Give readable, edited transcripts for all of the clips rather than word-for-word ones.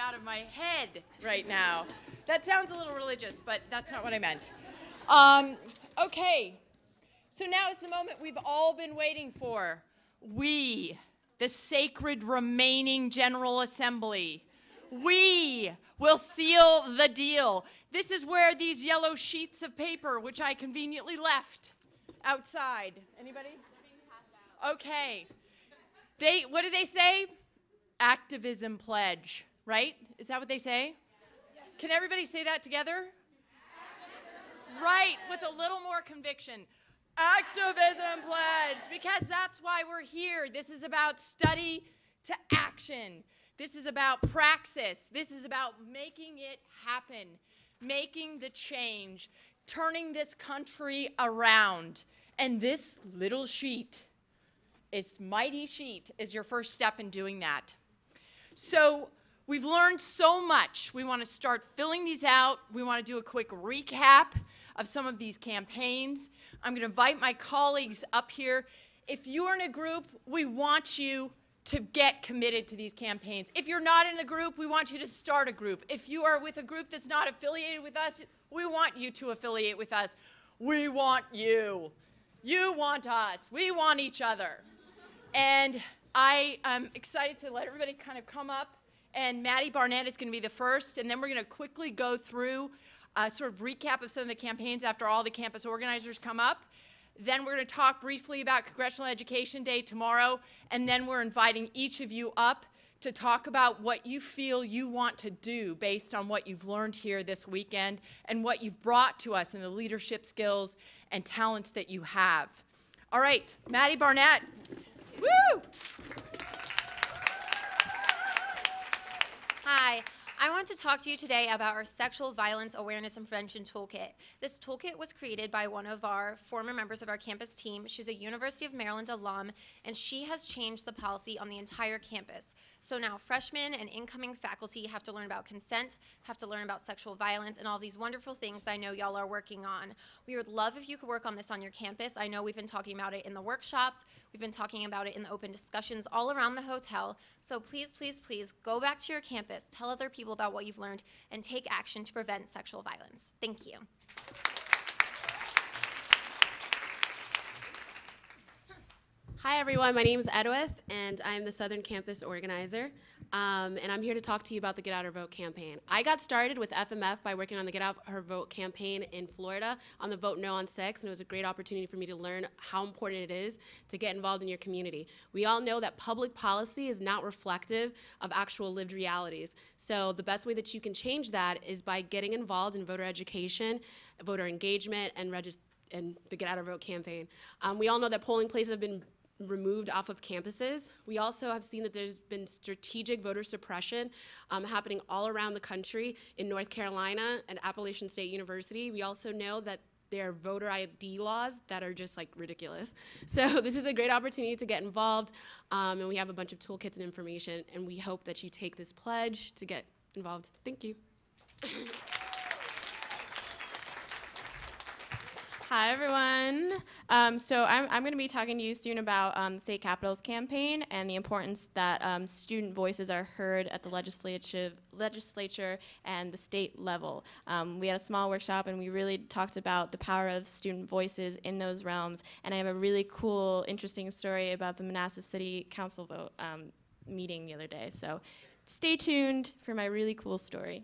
out of my head right now. That sounds a little religious, but that's not what I meant. Okay, so now is the moment we've all been waiting for. We, the sacred remaining General Assembly, we will seal the deal. This is where these yellow sheets of paper, which I conveniently left outside. Anybody? Okay. What do they say? Activism pledge, right? Is that what they say? Yes. Can everybody say that together? Activism. Right, with a little more conviction. Activism pledge, because that's why we're here. This is about study to action. This is about praxis. This is about making it happen, making the change, turning this country around. And this little sheet, this mighty sheet, is your first step in doing that. So we've learned so much. We want to start filling these out. We want to do a quick recap of some of these campaigns. I'm going to invite my colleagues up here. If you're in a group, we want you to get committed to these campaigns. If you're not in a group, we want you to start a group. If you are with a group that's not affiliated with us, we want you to affiliate with us. We want you. You want us. We want each other. And I am excited to let everybody kind of come up. And Maddie Barnett is going to be the first. And then we're going to quickly go through a sort of recap of some of the campaigns after all the campus organizers come up. Then we're going to talk briefly about Congressional Education Day tomorrow, and then we're inviting each of you up to talk about what you feel you want to do based on what you've learned here this weekend and what you've brought to us in the leadership skills and talents that you have. All right, Maddie Barnett. Woo! Hi. I want to talk to you today about our Sexual Violence Awareness and Prevention Toolkit. This toolkit was created by one of our former members of our campus team. She's a University of Maryland alum, and she has changed the policy on the entire campus. So now freshmen and incoming faculty have to learn about consent, have to learn about sexual violence, and all these wonderful things that I know y'all are working on. We would love if you could work on this on your campus. I know we've been talking about it in the workshops. We've been talking about it in the open discussions all around the hotel. So please, please, please go back to your campus, tell other people about what you've learned, and take action to prevent sexual violence. Thank you. Hi everyone, my name is Edwith, and I'm the Southern Campus Organizer, and I'm here to talk to you about the Get Out Our Vote campaign. I got started with FMF by working on the Get Out Our Vote campaign in Florida on the Vote No on Sex, and it was a great opportunity for me to learn how important it is to get involved in your community. We all know that public policy is not reflective of actual lived realities, so the best way that you can change that is by getting involved in voter education, voter engagement, and the Get Out Our Vote campaign. We all know that polling places have been removed off of campuses. We also have seen that there's been strategic voter suppression happening all around the country in North Carolina and Appalachian State University. We also know that there are voter ID laws that are just like ridiculous. So this is a great opportunity to get involved, and we have a bunch of toolkits and information, and we hope that you take this pledge to get involved. Thank you. Hi, everyone. So I'm going to be talking to you soon about the State Capitol's campaign and the importance that student voices are heard at the legislature and the state level. We had a small workshop, and we really talked about the power of student voices in those realms. And I have a really cool, interesting story about the Manassas City Council vote meeting the other day. So stay tuned for my really cool story.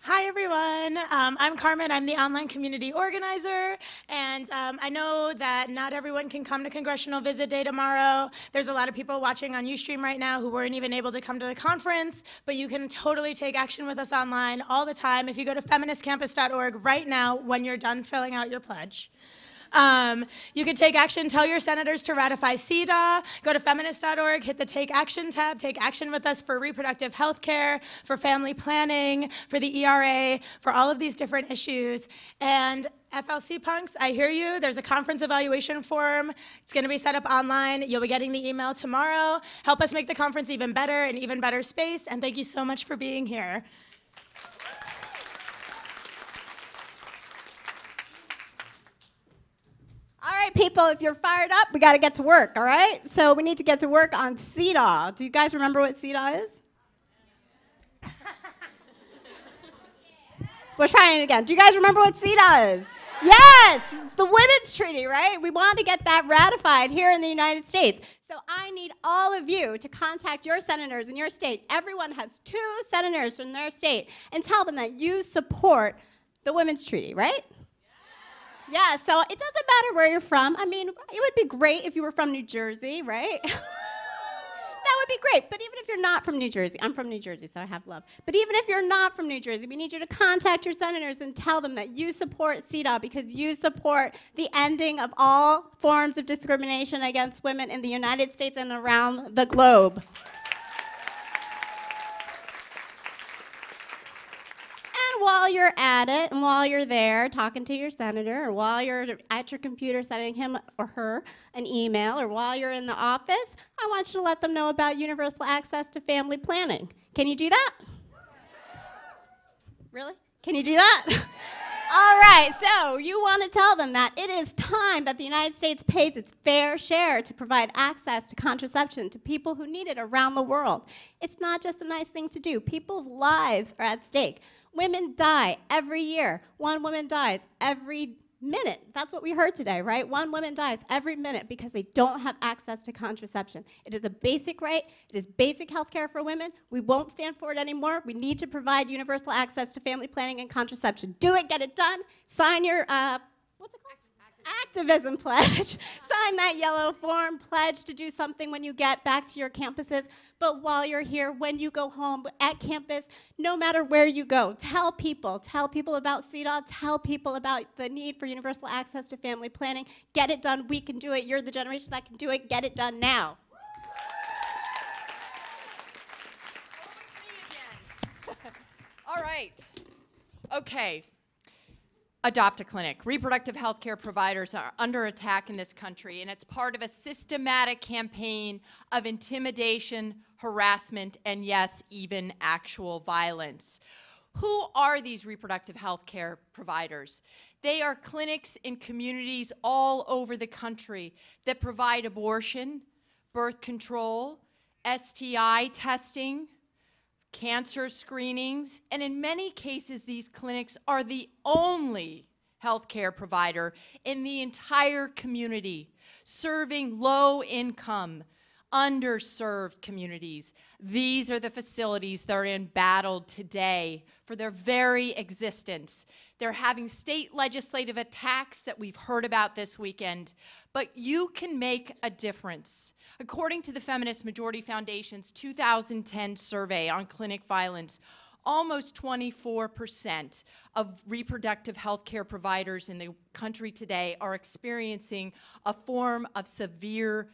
Hi everyone, I'm Carmen. I'm the online community organizer, and I know that not everyone can come to Congressional Visit Day tomorrow. There's a lot of people watching on Ustream right now who weren't even able to come to the conference, but you can totally take action with us online all the time if you go to feministcampus.org right now when you're done filling out your pledge. You can take action, tell your senators to ratify CEDAW, go to feminist.org, hit the Take Action tab, take action with us for reproductive health care, for family planning, for the ERA, for all of these different issues. And FLC punks, I hear you. There's a conference evaluation form. It's going to be set up online. You'll be getting the email tomorrow. Help us make the conference even better, an even better space, and thank you so much for being here. All right, right, people, if you're fired up, we got to get to work, all right? So we need to get to work on CEDAW. Do you guys remember what CEDAW is? We're trying it again. Do you guys remember what CEDAW is? Yes, it's the Women's Treaty, right? We want to get that ratified here in the United States. So I need all of you to contact your senators in your state. Everyone has 2 senators from their state, and tell them that you support the Women's Treaty, right? Yeah, so it doesn't matter where you're from. I mean, it would be great if you were from New Jersey, right? That would be great, but even if you're not from New Jersey, I'm from New Jersey, so I have love. But even if you're not from New Jersey, we need you to contact your senators and tell them that you support CEDAW because you support the ending of all forms of discrimination against women in the United States and around the globe. While you're at it, and while you're there talking to your senator, or while you're at your computer sending him or her an email, or while you're in the office, I want you to let them know about universal access to family planning. Can you do that? Really? Can you do that? All right, so you want to tell them that it is time that the United States pays its fair share to provide access to contraception to people who need it around the world. It's not just a nice thing to do. People's lives are at stake. Women die every year. 1 woman dies every minute. That's what we heard today, right? 1 woman dies every minute because they don't have access to contraception. It is a basic right. It is basic health care for women. We won't stand for it anymore. We need to provide universal access to family planning and contraception. Do it, get it done. Sign your, what's it called? Activism pledge. Sign that yellow form, pledge to do something when you get back to your campuses. But while you're here, when you go home, at campus, no matter where you go, tell people about CEDAW, tell people about the need for universal access to family planning. Get it done. We can do it. You're the generation that can do it. Get it done now. All right. Okay. Adopt a Clinic. Reproductive health care providers are under attack in this country, and it's part of a systematic campaign of intimidation, harassment, and yes, even actual violence. Who are these reproductive health care providers? They are clinics in communities all over the country that provide abortion, birth control, STI testing, cancer screenings, and in many cases, these clinics are the only healthcare provider in the entire community, serving low-income, underserved communities. These are the facilities that are embattled today for their very existence. They're having state legislative attacks that we've heard about this weekend, but you can make a difference. According to the Feminist Majority Foundation's 2010 survey on clinic violence, almost 24% of reproductive health care providers in the country today are experiencing a form of severe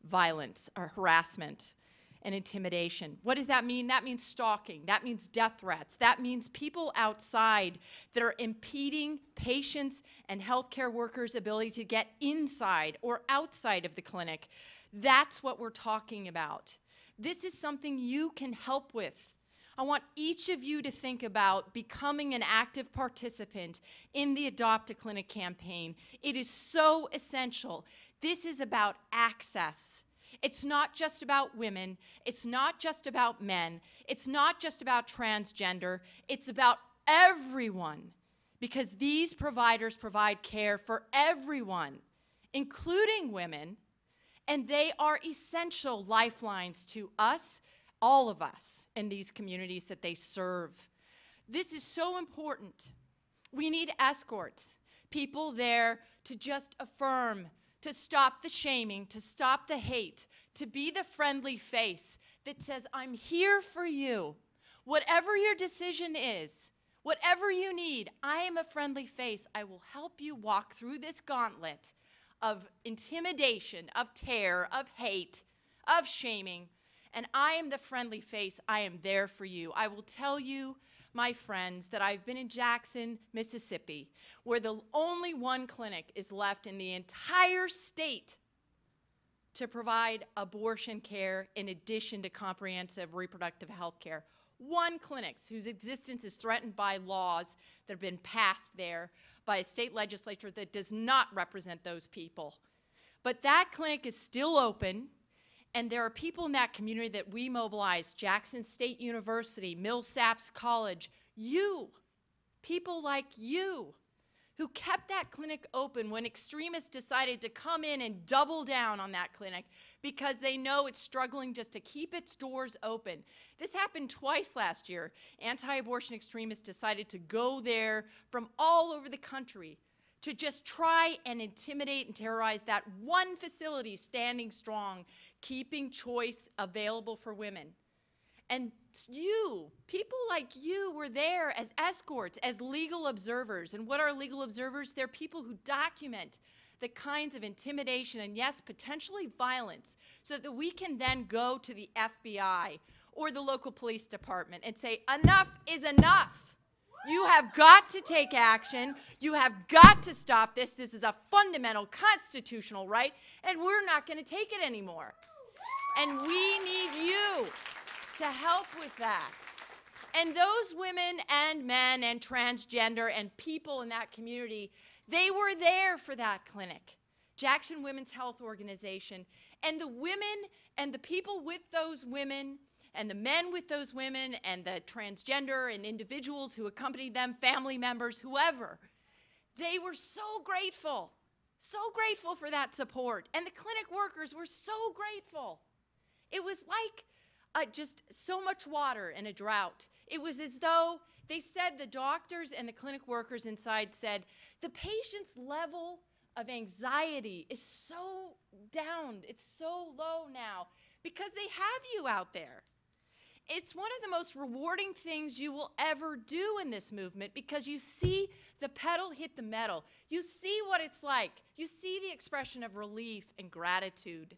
violence or harassment and intimidation. What does that mean? That means stalking. That means death threats. That means people outside that are impeding patients and healthcare workers' ability to get inside or outside of the clinic. That's what we're talking about. This is something you can help with. I want each of you to think about becoming an active participant in the Adopt a Clinic campaign. It is so essential. This is about access. It's not just about women. It's not just about men. It's not just about transgender. It's about everyone, because these providers provide care for everyone, including women, and they are essential lifelines to us, all of us, in these communities that they serve. This is so important. We need escorts, people there to just affirm, to stop the shaming, to stop the hate, to be the friendly face that says, I'm here for you. Whatever your decision is, whatever you need, I am a friendly face. I will help you walk through this gauntlet of intimidation, of terror, of hate, of shaming, and I am the friendly face. I am there for you. I will tell you, my friends, that I've been in Jackson, Mississippi, where the only one clinic is left in the entire state to provide abortion care in addition to comprehensive reproductive health care. One clinic whose existence is threatened by laws that have been passed there by a state legislature that does not represent those people But that clinic is still open, and there are people in that community that we mobilized, Jackson State University, Millsaps College, you, people like you, who kept that clinic open when extremists decided to come in and double down on that clinic because they know it's struggling just to keep its doors open. This happened twice last year. Anti-abortion extremists decided to go there from all over the country to just try and intimidate and terrorize that one facility standing strong, keeping choice available for women. And you, people like you, were there as escorts, as legal observers. And what are legal observers? They're people who document the kinds of intimidation and, yes, potentially violence, so that we can then go to the FBI or the local police department and say, enough is enough. You have got to take action. You have got to stop this. This is a fundamental constitutional right, and we're not going to take it anymore. And we need you to help with that. And those women and men and transgender and people in that community, they were there for that clinic, Jackson Women's Health Organization. And the women and the people with those women and the men with those women and the transgender and individuals who accompanied them, family members, whoever, they were so grateful for that support. And the clinic workers were so grateful. It was like just so much water in a drought. It was as though they said, the doctors and the clinic workers inside said, the patient's level of anxiety is so down, it's so low now, because they have you out there. It's one of the most rewarding things you will ever do in this movement, because you see the pedal hit the metal. You see what it's like. You see the expression of relief and gratitude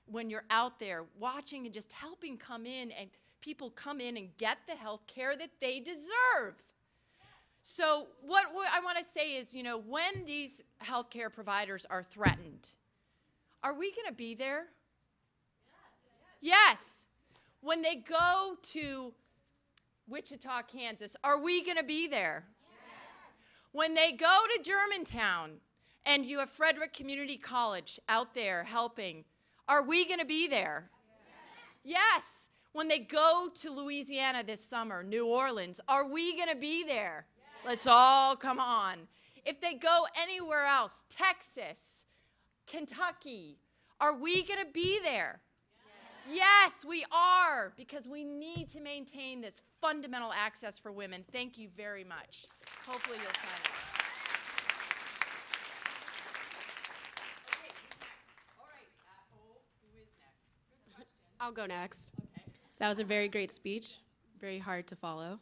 when you're out there watching and just helping come in, and people come in and get the health care that they deserve. So what I want to say is, you know, when these health care providers are threatened, are we going to be there? Yes. When they go to Wichita, Kansas, are we going to be there? Yes. When they go to Germantown and you have Frederick Community College out there helping, are we going to be there? Yes. Yes. When they go to Louisiana this summer, New Orleans, are we going to be there? Yes. Let's all come on. If they go anywhere else, Texas, Kentucky, are we going to be there? Yes, we are, because we need to maintain this fundamental access for women. Thank you very much. Hopefully you'll sign up. Okay, all right. Who is next? Good question. I'll go next. Okay. That was a very great speech, very hard to follow.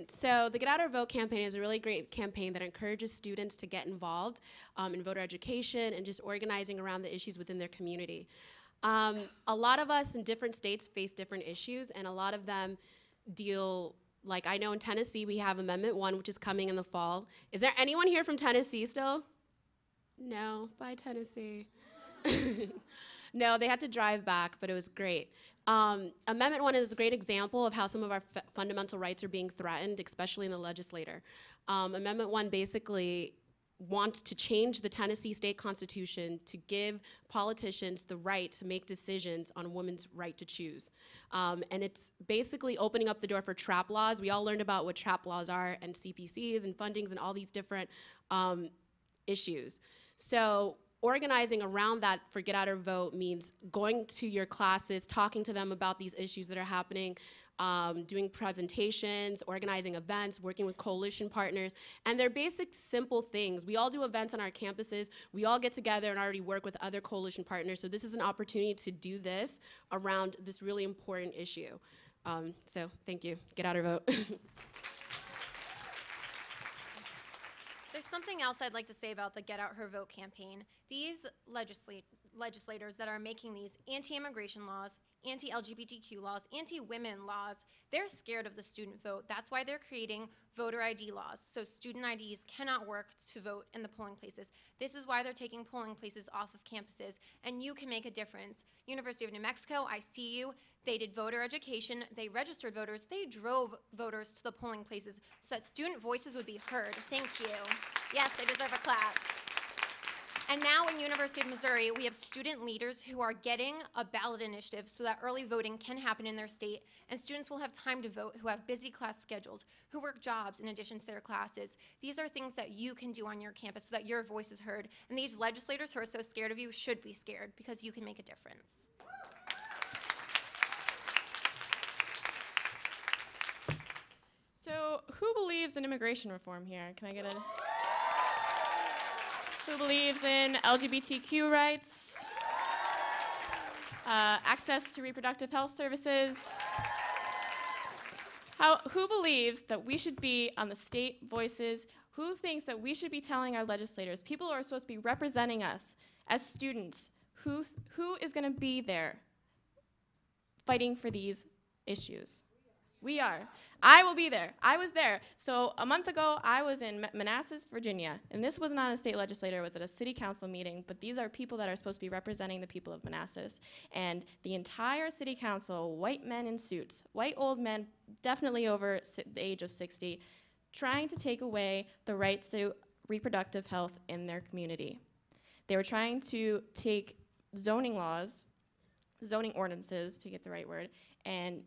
So the Get Out or Vote campaign is a really great campaign that encourages students to get involved in voter education and just organizing around the issues within their community. A lot of us in different states face different issues, and a lot of them deal, like I know in Tennessee we have Amendment 1, which is coming in the fall. Is there anyone here from Tennessee still? No, bye Tennessee. No, they had to drive back, but it was great. Amendment 1 is a great example of how some of our fundamental rights are being threatened, especially in the legislature. Amendment 1 basically wants to change the Tennessee state constitution to give politicians the right to make decisions on women's right to choose. And it's basically opening up the door for trap laws. We all learned about what trap laws are, and CPCs and fundings and all these different issues. So organizing around that for Get Out or Vote means going to your classes, talking to them about these issues that are happening, doing presentations, organizing events, working with coalition partners, and they're basic, simple things. We all do events on our campuses. We all get together and already work with other coalition partners, so this is an opportunity to do this around this really important issue. So thank you. Get Out or Vote. There's something else I'd like to say about the Get Out Her Vote campaign. These legislators that are making these anti-immigration laws, anti-LGBTQ laws, anti-women laws, they're scared of the student vote. That's why they're creating voter ID laws, so student IDs cannot work to vote in the polling places. This is why they're taking polling places off of campuses, and you can make a difference. University of New Mexico, I see you. They did voter education, they registered voters, they drove voters to the polling places so that student voices would be heard. Thank you. Yes, they deserve a clap. And now in University of Missouri, we have student leaders who are getting a ballot initiative so that early voting can happen in their state, and students will have time to vote who have busy class schedules, who work jobs in addition to their classes. These are things that you can do on your campus so that your voice is heard, and these legislators who are so scared of you should be scared because you can make a difference. So who believes in immigration reform here? Can I get a... Who believes in LGBTQ rights? Access to reproductive health services? Who believes that we should be on the state voices? Who thinks that we should be telling our legislators, people who are supposed to be representing us as students, who is going to be there fighting for these issues? We are. I will be there. I was there. So a month ago, I was in Manassas, Virginia, and this was not a state legislator, it was at a city council meeting, but these are people that are supposed to be representing the people of Manassas. And the entire city council, white men in suits, white old men, definitely over the age of 60, trying to take away the rights to reproductive health in their community. They were trying to take zoning laws, zoning ordinances, to get the right word, and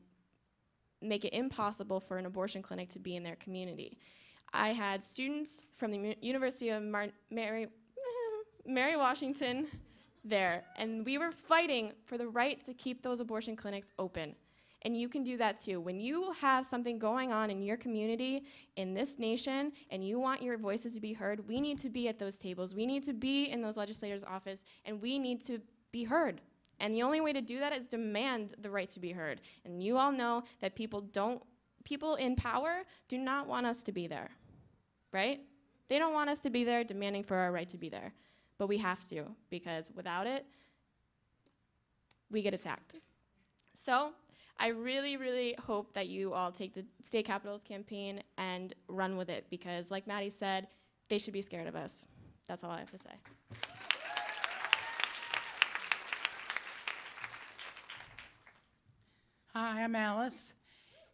make it impossible for an abortion clinic to be in their community. I had students from the University of Mary Washington there, and we were fighting for the right to keep those abortion clinics open. And you can do that too. When you have something going on in your community, in this nation, and you want your voices to be heard, we need to be at those tables. We need to be in those legislators' office, and we need to be heard. And the only way to do that is demand the right to be heard. And you all know that people in power do not want us to be there, right? They don't want us to be there demanding for our right to be there. But we have to, because without it, we get attacked. So I really, really hope that you all take the State Capitals campaign and run with it, because like Maddie said, they should be scared of us. That's all I have to say. Hi, I'm Alice,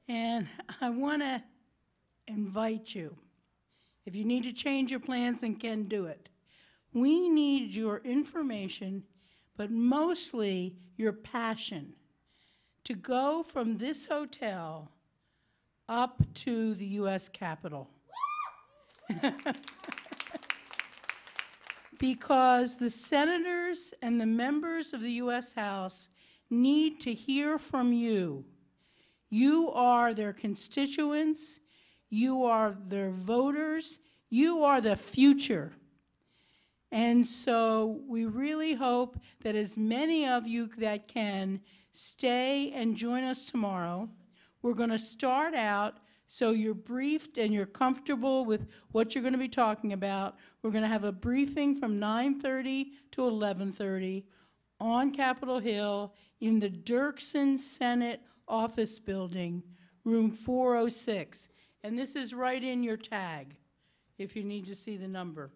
and I want to invite you. If you need to change your plans and can do it, we need your information, but mostly your passion, to go from this hotel up to the U.S. Capitol. Because the senators and the members of the U.S. House need to hear from you. You are their constituents, you are their voters, you are the future. And so we really hope that as many of you that can stay and join us tomorrow. We're going to start out so you're briefed and you're comfortable with what you're going to be talking about. We're going to have a briefing from 9:30 to 11:30 on Capitol Hill in the Dirksen Senate Office Building, room 406. And this is right in your tag if you need to see the number.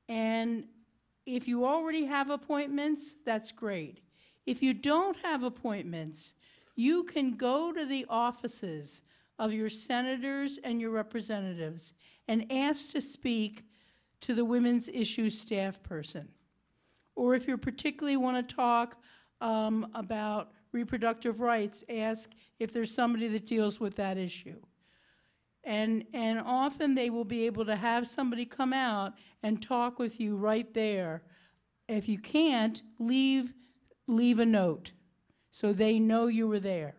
And if you already have appointments, that's great. If you don't have appointments, you can go to the offices of your senators and your representatives and ask to speak to the Women's Issues staff person. Or if you particularly want to talk about reproductive rights, ask if there's somebody that deals with that issue. And often they will be able to have somebody come out and talk with you right there. If you can't, leave a note so they know you were there.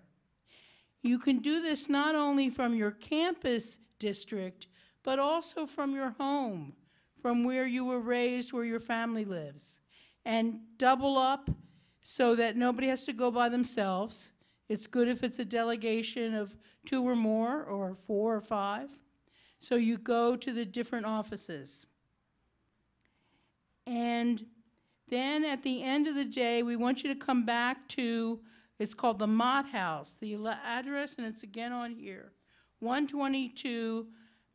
You can do this not only from your campus district, but also from your home, from where you were raised, where your family lives. And double up so that nobody has to go by themselves. It's good if it's a delegation of 2 or more, or 4 or 5. So you go to the different offices. And then at the end of the day, we want you to come back to, it's called the Mott House, the address, and it's again on here, 122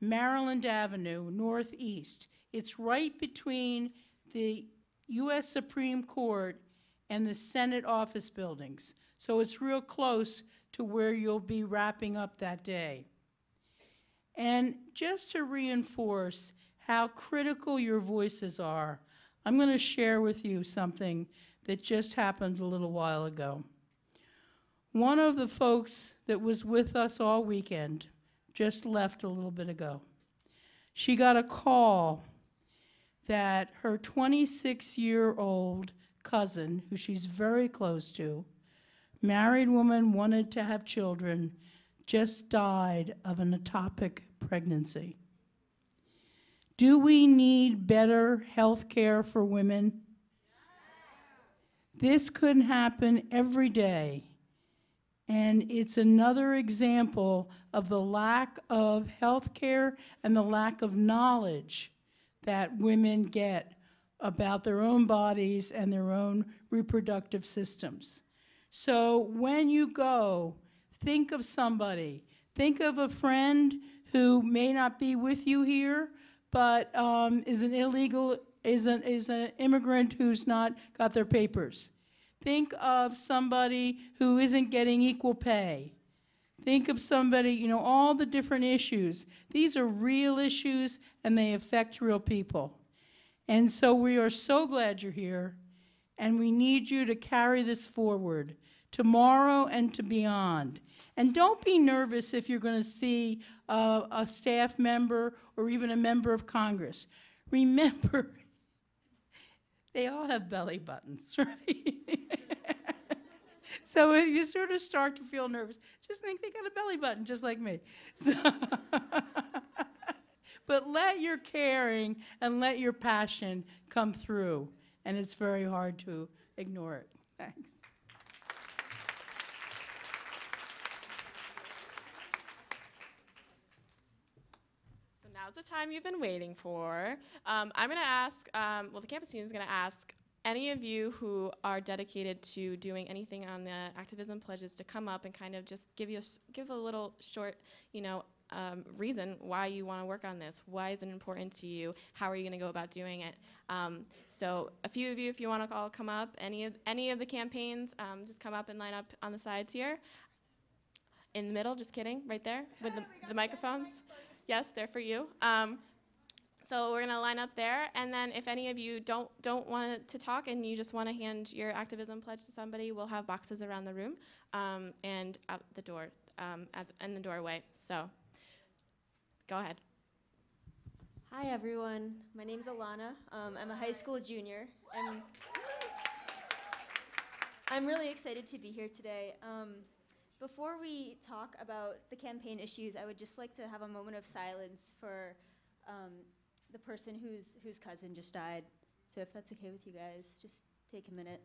Maryland Avenue, Northeast. It's right between the U.S. Supreme Court and the Senate office buildings. So it's real close to where you'll be wrapping up that day. And just to reinforce how critical your voices are, I'm going to share with you something that just happened a little while ago. One of the folks that was with us all weekend just left a little bit ago. She got a call that her 26-year-old cousin, who she's very close to, married woman, wanted to have children, just died of an ectopic pregnancy. Do we need better health care for women? This could happen every day. And it's another example of the lack of health care and the lack of knowledge that women get about their own bodies and their own reproductive systems. So when you go, think of somebody. Think of a friend who may not be with you here, but is an immigrant who's not got their papers. Think of somebody who isn't getting equal pay. Think of somebody, you know, all the different issues. These are real issues and they affect real people. And so we are so glad you're here, and we need you to carry this forward tomorrow and to beyond. And don't be nervous if you're going to see a staff member or even a member of Congress. Remember, they all have belly buttons, right? So if you sort of start to feel nervous, just think they got a belly button just like me. So but let your caring and let your passion come through, and it's very hard to ignore it. Thanks. So now's the time you've been waiting for. I'm going to ask, well, the campus team is going to ask any of you who are dedicated to doing anything on the activism pledges to come up and kind of just give a little short, you know, reason why you want to work on this. Why is it important to you? How are you going to go about doing it? So a few of you, if you want to all come up, any of the campaigns, just come up and line up on the sides here. In the middle, just kidding, right there with the microphones. Yes, they're for you. So we're going to line up there, and then if any of you don't want to talk and you just want to hand your activism pledge to somebody, we'll have boxes around the room and out the door, in the doorway. So go ahead. Hi everyone, my name's Alana. I'm a high school junior. I'm really excited to be here today. Before we talk about the campaign issues, I would just like to have a moment of silence for the person whose cousin just died. So if that's okay with you guys, just take a minute.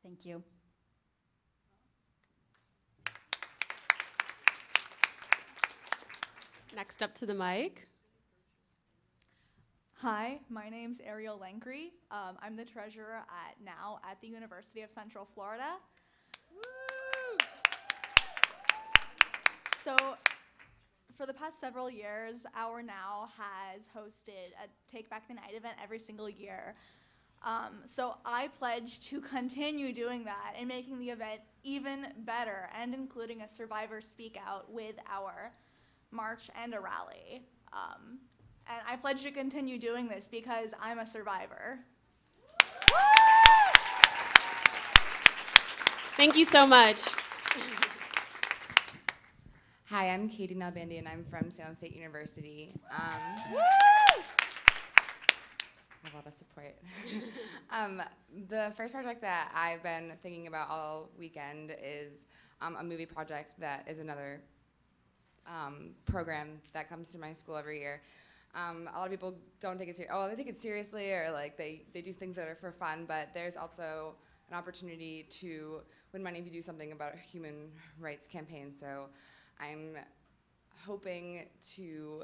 Thank you. Next up to the mic. Hi, my name's Ariel Lankry. I'm the treasurer at the University of Central Florida. Woo! So for the past several years, our NOW has hosted a Take Back the Night event every single year. So I pledge to continue doing that and making the event even better, and including a survivor speak out with our march and a rally. And I pledge to continue doing this because I'm a survivor. Thank you so much. Hi, I'm Katie Nalbandi, and I'm from Salem State University. A lot of support. The first project that I've been thinking about all weekend is a movie project that is another program that comes to my school every year. A lot of people don't take it seriously. Oh, they take it seriously, or like they do things that are for fun, but there's also an opportunity to win money if you do something about a human rights campaign. So I'm hoping to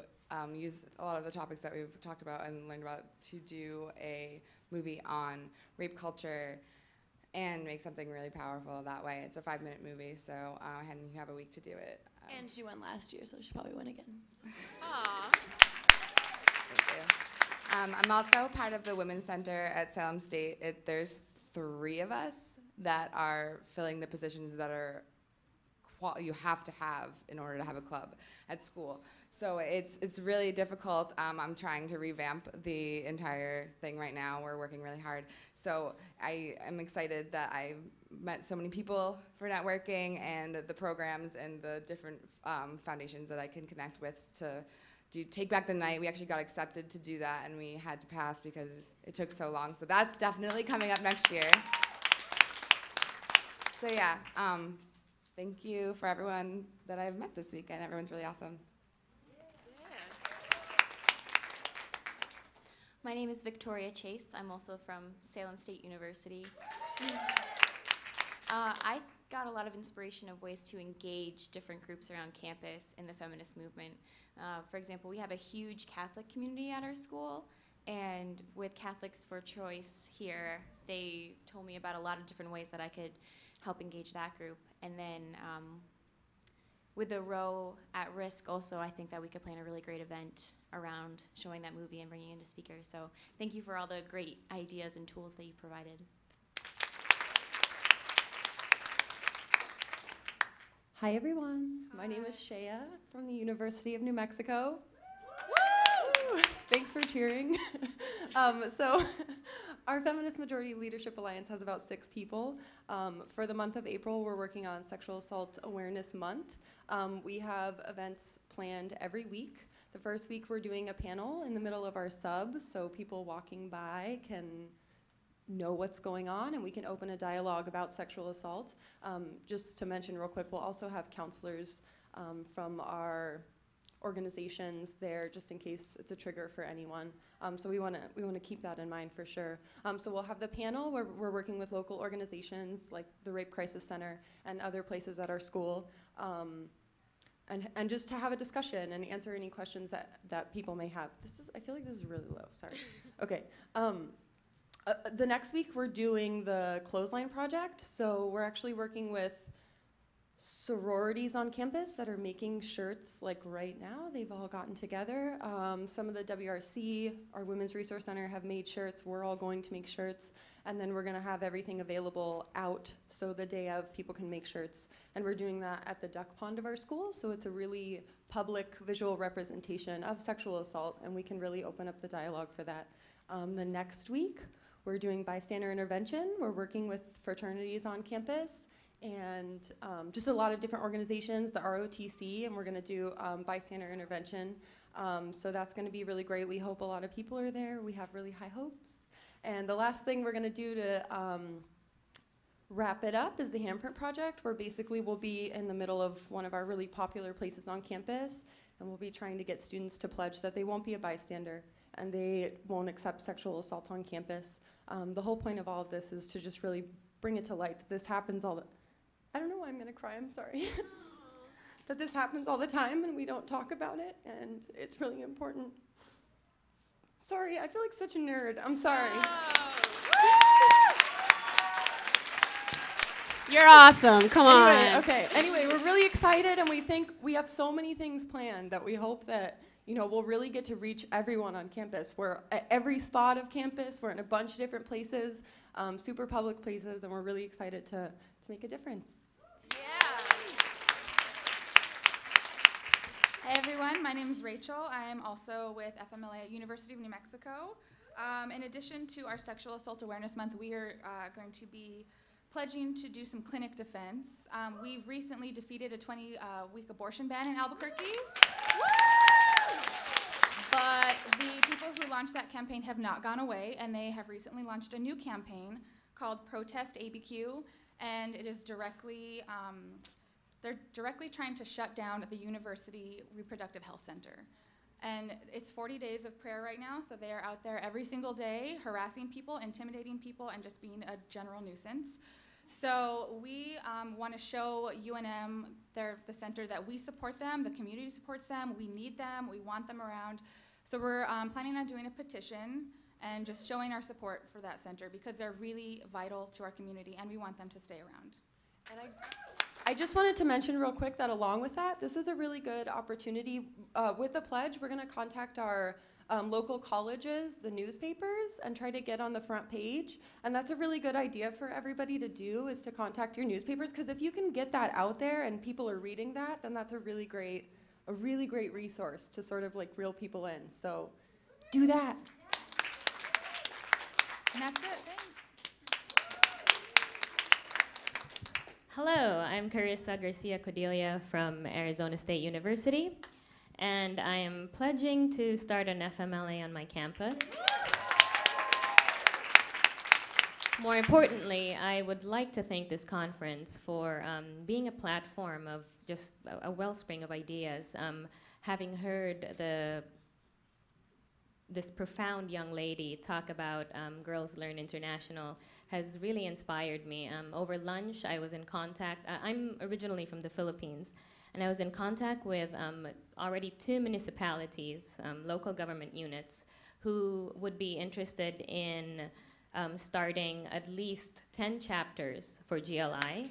use a lot of the topics that we've talked about and learned about to do a movie on rape culture and make something really powerful that way. It's a 5-minute movie, so and you have a week to do it. And she won last year, so she'll probably win again. Aww. Thank you. I'm also part of the Women's Center at Salem State. There's 3 of us that are filling the positions that are you have to have in order to have a club at school. So it's really difficult. I'm trying to revamp the entire thing right now. We're working really hard. So I am excited that I met so many people for networking and the programs and the different foundations that I can connect with to Take Back the Night. We actually got accepted to do that, and we had to pass because it took so long. So that's definitely coming up next year. So yeah, thank you for everyone that I've met this weekend. Everyone's really awesome. My name is Victoria Chase. I'm also from Salem State University. I got a lot of inspiration of ways to engage different groups around campus in the feminist movement. For example, we have a huge Catholic community at our school, and with Catholics for Choice here, they told me about a lot of different ways that I could help engage that group. And then with the Roe at Risk also, I think that we could plan a really great event around showing that movie and bringing in the speakers. So thank you for all the great ideas and tools that you provided. Hi everyone, my name is Shea from the University of New Mexico. Woo! Thanks for cheering. So our Feminist Majority Leadership Alliance has about 6 people. For the month of April, we're working on Sexual Assault Awareness Month. We have events planned every week. The first week we're doing a panel in the middle of our sub, so people walking by can know what's going on and we can open a dialogue about sexual assault. Just to mention real quick, we'll also have counselors from our organizations there just in case it's a trigger for anyone. So we want to keep that in mind for sure. So we'll have the panel where we're working with local organizations like the Rape Crisis Center and other places at our school. And just to have a discussion and answer any questions that people may have. I feel like this is really low, sorry. Okay. The next week we're doing the Clothesline Project. So we're actually working with sororities on campus that are making shirts like right now. They've all gotten together. Some of the WRC, our Women's Resource Center, have made shirts. We're all going to make shirts. And then we're going to have everything available out so the day of people can make shirts. And we're doing that at the duck pond of our school. So it's a really public visual representation of sexual assault, and we can really open up the dialogue for that. The next week, we're doing bystander intervention. We're working with fraternities on campus and just a lot of different organizations, the ROTC, and we're gonna do bystander intervention. So that's gonna be really great. We hope a lot of people are there. We have really high hopes. And the last thing we're gonna do to wrap it up is the handprint project, where basically we'll be in the middle of one of our really popular places on campus, and we'll be trying to get students to pledge that they won't be a bystander and they won't accept sexual assault on campus. The whole point of all of this is to just really bring it to light that this happens all the, I don't know why I'm gonna cry, I'm sorry. That this happens all the time and we don't talk about it, and it's really important. Sorry, I feel like such a nerd, I'm sorry. You're awesome, come on. Anyway, we're really excited and we think we have so many things planned that we hope that we'll really get to reach everyone on campus. We're at every spot of campus. We're in a bunch of different places, super public places, and we're really excited to make a difference. Hey everyone, my name is Rachel. I am also with FMLA at University of New Mexico. In addition to our Sexual Assault Awareness Month, we are going to be pledging to do some clinic defense. We recently defeated a 20-week abortion ban in Albuquerque. But the people who launched that campaign have not gone away, and they have recently launched a new campaign called Protest ABQ, and it is directly, they're directly trying to shut down the University Reproductive Health Center. And it's 40 days of prayer right now, so they are out there every single day harassing people, intimidating people, and just being a general nuisance. So we want to show UNM, the center, that we support them, the community supports them, we need them, we want them around. So we're planning on doing a petition and just showing our support for that center because they're really vital to our community and we want them to stay around. And I just wanted to mention real quick that along with that, this is a really good opportunity. With the pledge, we're going to contact our local colleges, the newspapers, and try to get on the front page. And that's a really good idea for everybody to do, is to contact your newspapers, because if you can get that out there and people are reading that, then that's a really great resource to sort of like reel people in. So do that. And that's it. Thanks. Hello, I'm Carissa Garcia Cordelia from Arizona State University, and I am pledging to start an FMLA on my campus. More importantly, I would like to thank this conference for being a platform of just a wellspring of ideas. Having heard this profound young lady talk about Girls Learn International has really inspired me. Over lunch, I was in contact. I'm originally from the Philippines, and I was in contact with already 2 municipalities, local government units, who would be interested in starting at least 10 chapters for GLI.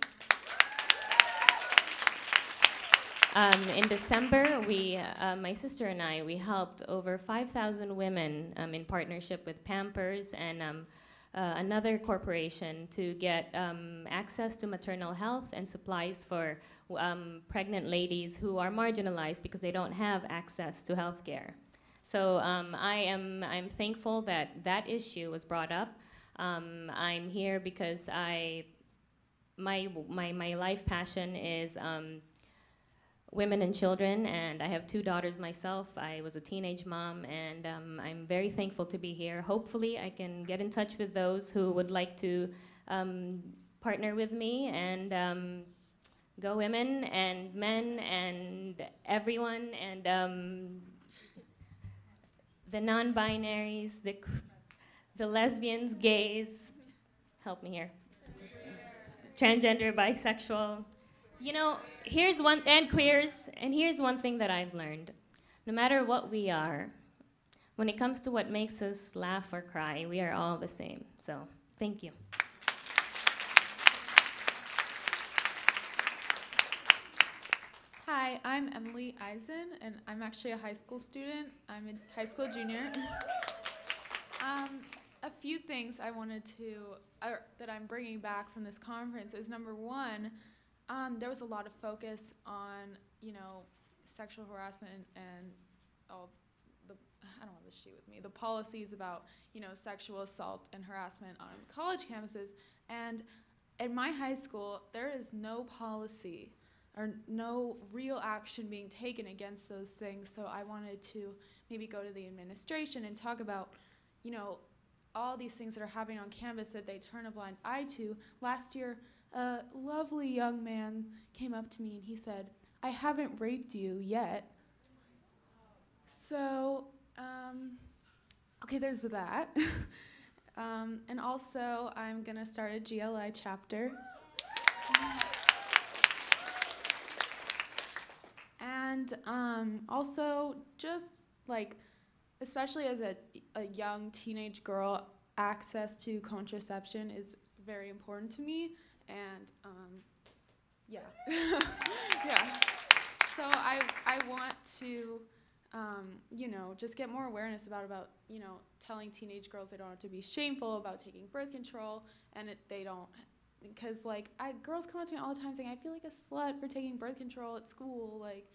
In December, my sister and I, we helped over 5,000 women in partnership with Pampers and another corporation to get access to maternal health and supplies for pregnant ladies who are marginalized because they don't have access to health care. So I'm thankful that that issue was brought up. I'm here because my life passion is women and children, and I have 2 daughters myself. I was a teenage mom, and I'm very thankful to be here. Hopefully I can get in touch with those who would like to partner with me, and go women and men and everyone, and the non-binaries, the lesbians, gays, help me here, transgender, bisexual. You know, and queers, and here's one thing that I've learned. No matter what we are, when it comes to what makes us laugh or cry, we are all the same. So, thank you. Hi, I'm Emily Eisen, and I'm actually a high school student. I'm a high school junior. A few things I wanted that I'm bringing back from this conference is, number one, there was a lot of focus on, sexual harassment and all I don't have the sheet with me, the policies about, sexual assault and harassment on college campuses. And at my high school, there is no policy or no real action being taken against those things. So I wanted to maybe go to the administration and talk about, all these things that are happening on campus that they turn a blind eye to. Last year, a lovely young man came up to me and he said, "I haven't raped you yet." So, okay, there's that. And also, I'm gonna start a GLI chapter. And also, just like, especially as a young teenage girl, access to contraception is very important to me. And yeah, yeah. So I want to, just get more awareness about, telling teenage girls they don't have to be shameful about taking birth control, and they don't, because girls come up to me all the time saying, "I feel like a slut for taking birth control at school." Like,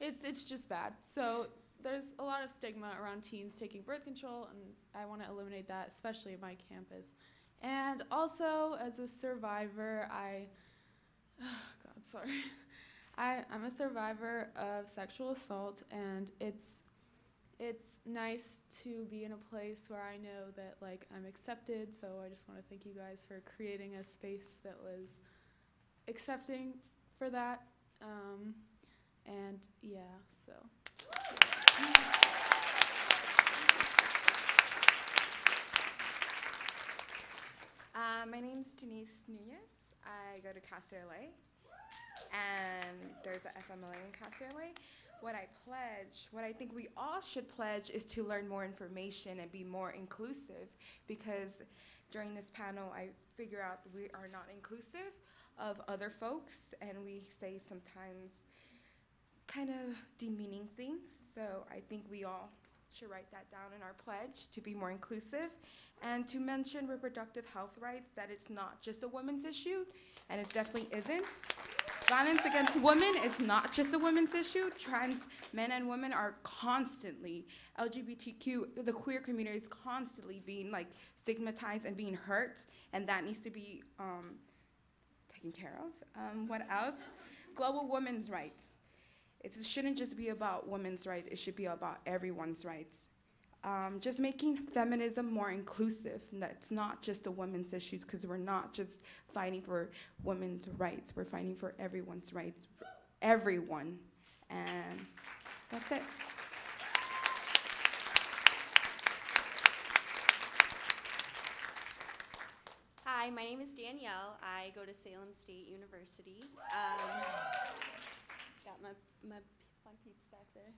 it's just bad. So there's a lot of stigma around teens taking birth control, and I want to eliminate that, especially at my campus. And also, as a survivor, I'm a survivor of sexual assault, and it's nice to be in a place where I know that I'm accepted. So I just want to thank you guys for creating a space that was accepting for that. And yeah, so. My name's Denise Nunez. I go to CASULA, and there's a FMLA in CASULA. What I think we all should pledge is to learn more information and be more inclusive, because during this panel I figure out we are not inclusive of other folks, and we say sometimes kind of demeaning things. So I think we all should write that down in our pledge to be more inclusive, and to mention reproductive health rights, that it's not just a women's issue, and it definitely isn't. Violence against women is not just a women's issue. Trans men and women are constantly, LGBTQ, the queer community is constantly being like stigmatized and being hurt, and that needs to be taken care of. What else? Global women's rights. It shouldn't just be about women's rights, it should be about everyone's rights. Just making feminism more inclusive. That's not just a women's issue, because we're not just fighting for women's rights, we're fighting for everyone's rights, everyone. And that's it. Hi, my name is Danielle. I go to Salem State University. Got my peeps back there.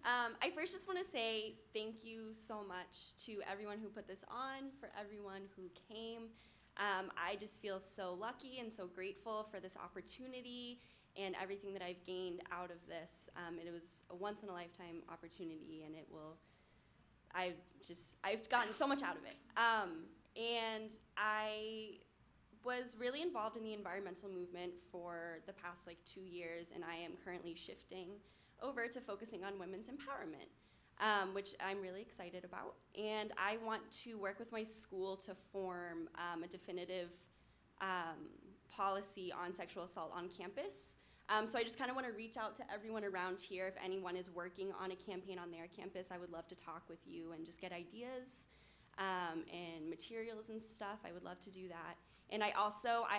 I first just want to say thank you so much to everyone who put this on, for everyone who came. I just feel so lucky and so grateful for this opportunity and everything that I've gained out of this. It was a once-in-a-lifetime opportunity, and I've gotten so much out of it. And I was really involved in the environmental movement for the past 2 years, and I am currently shifting over to focusing on women's empowerment, which I'm really excited about. And I want to work with my school to form a definitive policy on sexual assault on campus. So I just kind of want to reach out to everyone around here. If anyone is working on a campaign on their campus, I would love to talk with you and just get ideas and materials and stuff. I would love to do that. And I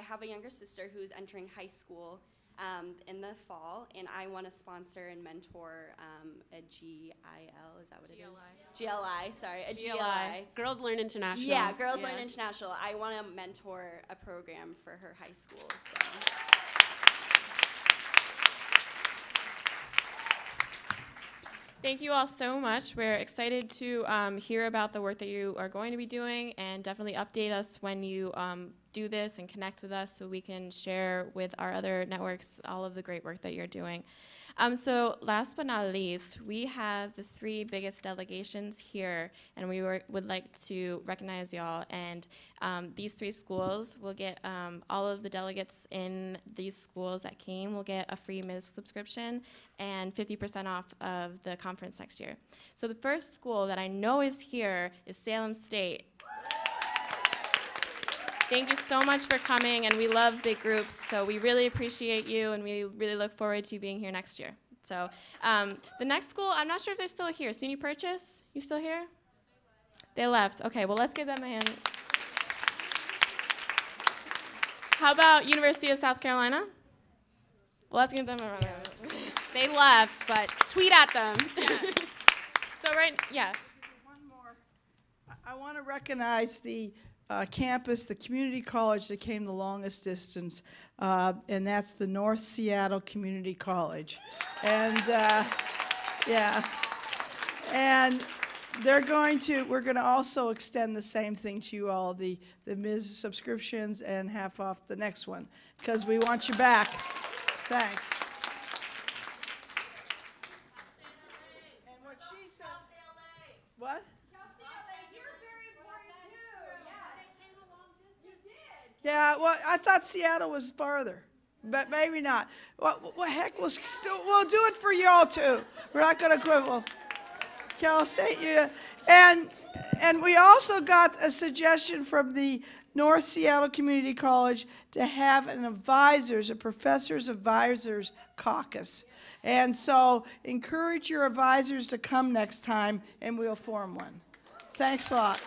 have a younger sister who's entering high school in the fall, and I want to sponsor and mentor a GIL, is that what it is? GLI, sorry, a GLI. Girls Learn International. Yeah, Girls Learn International. I want to mentor a program for her high school, so. Thank you all so much. We're excited to hear about the work that you are going to be doing, and definitely update us when you do this and connect with us so we can share with our other networks all of the great work that you're doing. So last but not least, we have the 3 biggest delegations here, and we would like to recognize y'all. And these 3 schools will get, all of the delegates in these schools that came will get a free Ms. subscription and 50% off of the conference next year. So the first school that I know is here is Salem State. Thank you so much for coming, and we love big groups, so we really appreciate you, and we really look forward to you being here next year. So the next school, I'm not sure if they're still here. SUNY Purchase, you still here? They left. Okay, well, let's give them a hand. How about University of South Carolina? Well, let's give them a round. They left, but tweet at them. So yeah. One more. I want to recognize the campus, the community college that came the longest distance, and that's the North Seattle Community College. And yeah, and we're going to also extend the same thing to you all, the Ms. subscriptions and half off the next one, because we want you back. Thanks. And what she said. What? Yeah, well, I thought Seattle was farther, but maybe not. What heck, we'll do it for y'all too. We're not going to quibble. Cal State, yeah. And we also got a suggestion from the North Seattle Community College to have a professor's advisors caucus. And so encourage your advisors to come next time, and we'll form one. Thanks a lot.